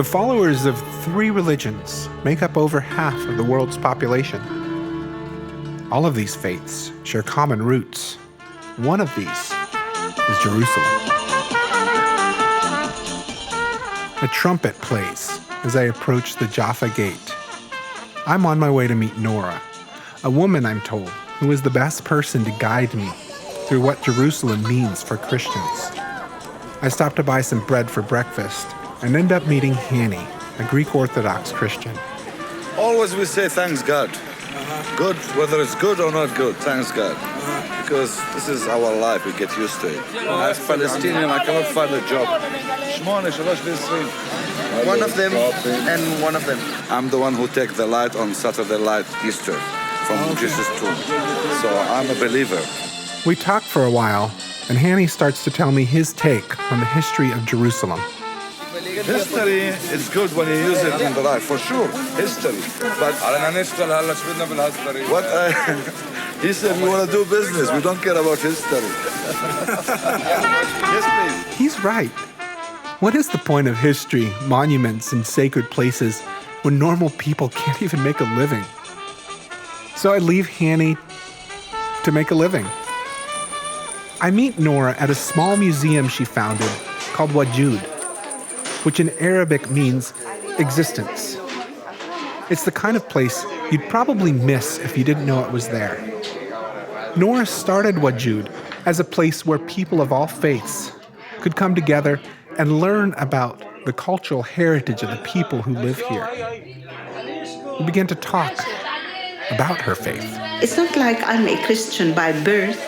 The followers of 3 religions make up over half of the world's population. All of these faiths share common roots. One of these is Jerusalem. A trumpet plays as I approach the Jaffa Gate. I'm on my way to meet Nora, a woman, I'm told, who is the best person to guide me through what Jerusalem means for Christians. I stop to buy some bread for breakfast and end up meeting Hanny, a Greek Orthodox Christian. Always we say thanks God. Good, whether it's good or not good, thanks God. Because this is our life, we get used to it. As Palestinian, I cannot find a job. One of them and one of them. I'm the one who take the light on Saturday light Easter from Jesus' tomb. So I'm a believer. We talk for a while, and Hanny starts to tell me his take on the history of Jerusalem. History is good when you use it in the life, for sure. History. But he said we want to do business. We don't care about history. Yes, please. He's right. What is the point of history, monuments, and sacred places when normal people can't even make a living? So I leave Hanny to make a living. I meet Nora at a small museum she founded called Wajud, which in Arabic means existence. It's the kind of place you'd probably miss if you didn't know it was there. Nora started Wajud as a place where people of all faiths could come together and learn about the cultural heritage of the people who live here. We began to talk about her faith. It's not like I'm a Christian by birth.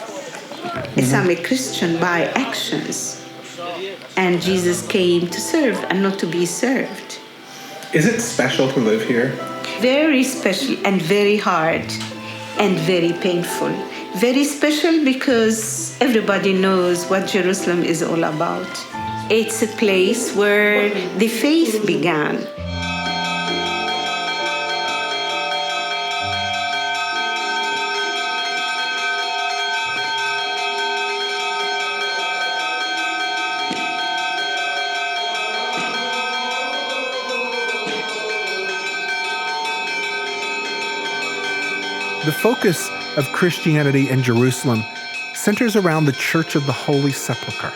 It's I'm a Christian by actions. And Jesus came to serve and not to be served. Is it special to live here? Very special and very hard and very painful. Very special because everybody knows what Jerusalem is all about. It's a place where the faith began. The focus of Christianity in Jerusalem centers around the Church of the Holy Sepulchre.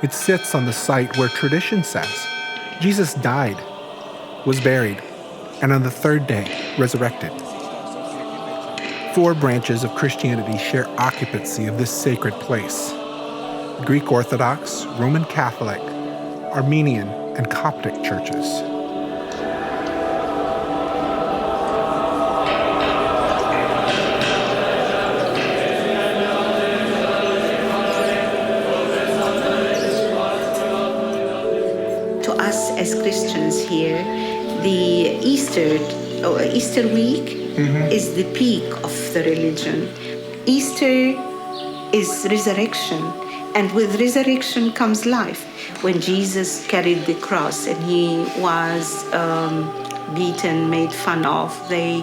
It sits on the site where tradition says Jesus died, was buried, and on the 3rd day resurrected. 4 branches of Christianity share occupancy of this sacred place: Greek Orthodox, Roman Catholic, Armenian, and Coptic churches. As Christians here, the Easter week is the peak of the religion. Easter is resurrection, and with resurrection comes life. When Jesus carried the cross and he was beaten, made fun of, they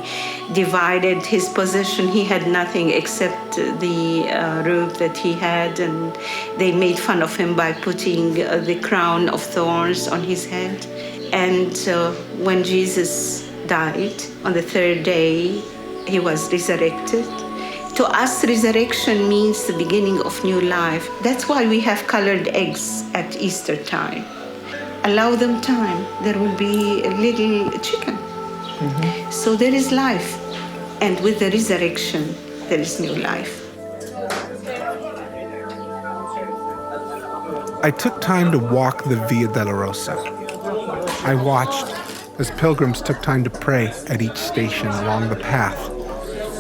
divided his possession. He had nothing except the robe that he had, and they made fun of him by putting the crown of thorns on his head. And when Jesus died, on the 3rd day, he was resurrected. To us, resurrection means the beginning of new life. That's why we have colored eggs at Easter time. Allow them time, there will be a little chicken. So there is life. And with the resurrection, there is new life. I took time to walk the Via Dolorosa. I watched as pilgrims took time to pray at each station along the path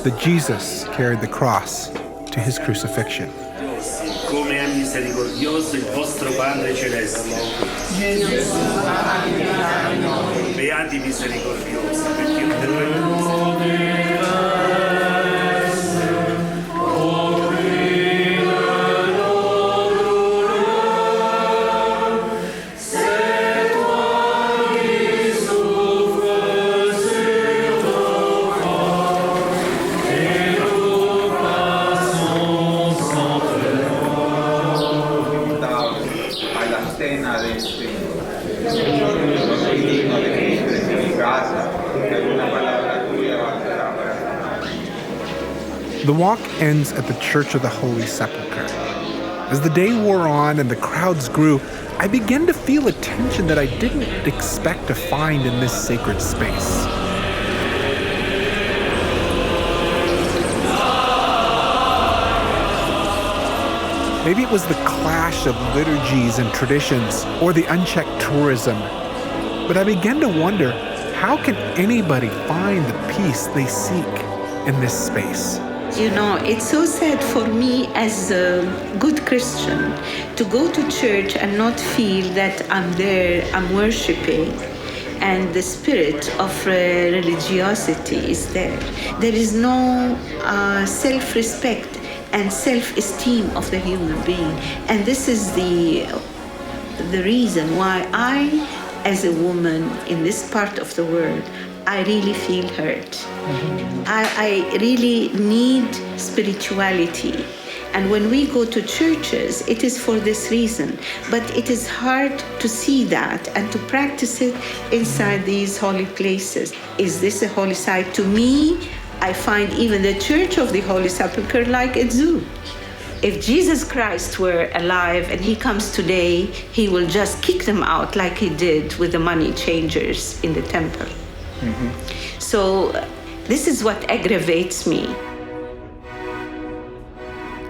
that Jesus carried the cross to his crucifixion. Come è misericordioso il vostro Padre Celeste. Beati misericordiosi, perché otterrete. The walk ends at the Church of the Holy Sepulchre. As the day wore on and the crowds grew, I began to feel a tension that I didn't expect to find in this sacred space. Maybe it was the clash of liturgies and traditions or the unchecked tourism, but I began to wonder, how can anybody find the peace they seek in this space? You know, it's so sad for me as a good Christian to go to church and not feel that I'm there, I'm worshiping, and the spirit of religiosity is there. There is no self-respect and self-esteem of the human being. And this is the reason why I, as a woman in this part of the world, I really feel hurt. I really need spirituality. And when we go to churches, it is for this reason. But it is hard to see that and to practice it inside these holy places. Is this a holy site? To me, I find even the Church of the Holy Sepulchre like a zoo. If Jesus Christ were alive and he comes today, he will just kick them out like he did with the money changers in the temple. So this is what aggravates me.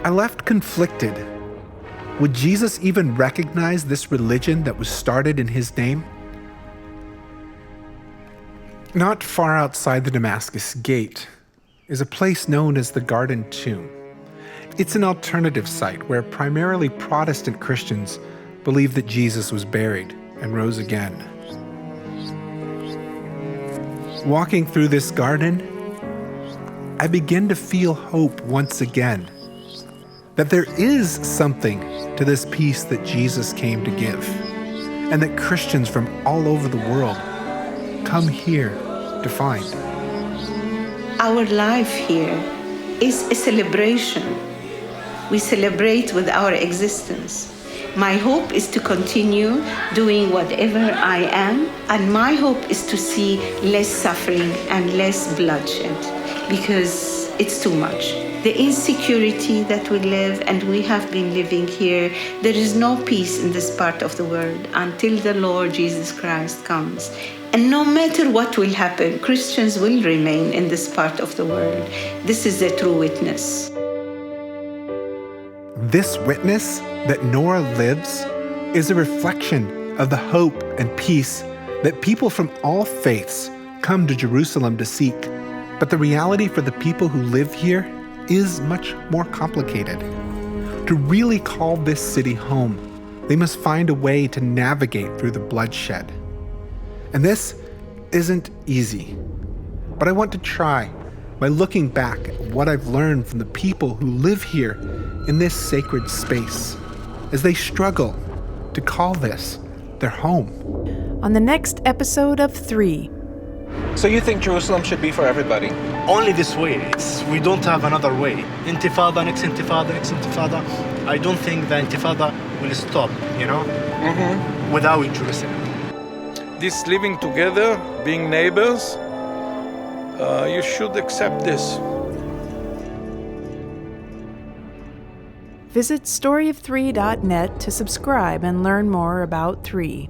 I left conflicted. Would Jesus even recognize this religion that was started in his name? Not far outside the Damascus Gate is a place known as the Garden Tomb. It's an alternative site where primarily Protestant Christians believe that Jesus was buried and rose again. Walking through this garden, I begin to feel hope once again, that there is something to this peace that Jesus came to give, and that Christians from all over the world come here to find. Our life here is a celebration. We celebrate with our existence. My hope is to continue doing whatever I am, and my hope is to see less suffering and less bloodshed, because it's too much. The insecurity that we live, and we have been living here, there is no peace in this part of the world until the Lord Jesus Christ comes. And no matter what will happen, Christians will remain in this part of the world. This is the true witness. This witness that Nora lives is a reflection of the hope and peace that people from all faiths come to Jerusalem to seek. But the reality for the people who live here is much more complicated. To really call this city home, they must find a way to navigate through the bloodshed. And this isn't easy, but I want to try by looking back at what I've learned from the people who live here in this sacred space as they struggle to call this their home. On the next episode of 3. So you think Jerusalem should be for everybody? Only this way. We don't have another way. Intifada, next intifada, next intifada. I don't think the intifada will stop, without Jerusalem. This living together, being neighbors, you should accept this. Visit storyof3.net to subscribe and learn more about 3.